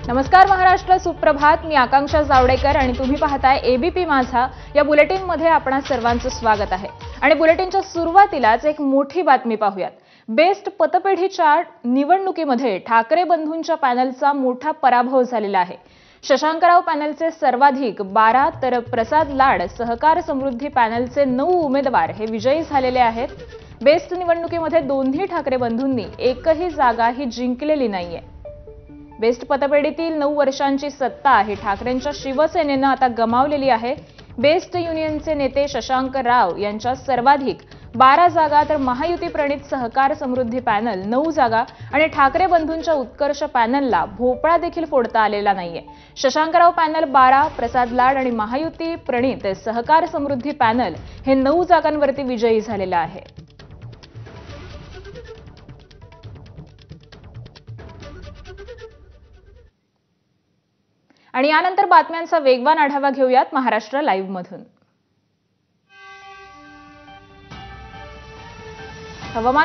नमस्कार महाराष्ट्र, सुप्रभात. मी आकांक्षा जावडेकर आणि तुम्ही पाहताय एबीपी माझा. या बुलेटिन मध्ये आपणा सर्वांचं स्वागत आहे. आणि बुलेटिनच्या सुरुवातीलाच एक मोठी बातमी पाहूयात. बेस्ट पतपेढीच्या निवडणुकीमध्ये ठाकरे बंधूंच्या पॅनलचा मोठा पराभव झालेला आहे. शशांकराव पॅनलचे सर्वाधिक 12 तर प्रसाद लाड सहकार समृद्धी पॅनलचे 9 उमेदवार हे विजयी झालेले आहेत. बेस्ट निवडणुकीमध्ये दोन्ही ठाकरे बंधूंनी एकही जागाही जिंकलेली नाहीये. बेस्ट पतपेढीतील 9 वर्षांची सत्ता ही ठाकरेंच्या शिवसेनेनं आता गमावलेली आहे. बेस्ट युनियनचे नेते शशांक राव यांच्या सर्वाधिक 12 जागा तर महायुती प्रणित सहकार समृद्धी पॅनल 9 जागा आणि ठाकरे बंधूंच्या उत्कर्ष पॅनलला भोपळा देखील फोडता आलेला नाहीये. शशांकराव पॅनल 12, प्रसाद लाड आणि महायुती प्रणित सहकार समृद्धी पॅनल हे 9 जागांवरती विजयी झालेला आहे. आणि यानंतर बातम्यांचा वेगवान आढावा घेऊयात महाराष्ट्र लाईव्ह मधून. हवामान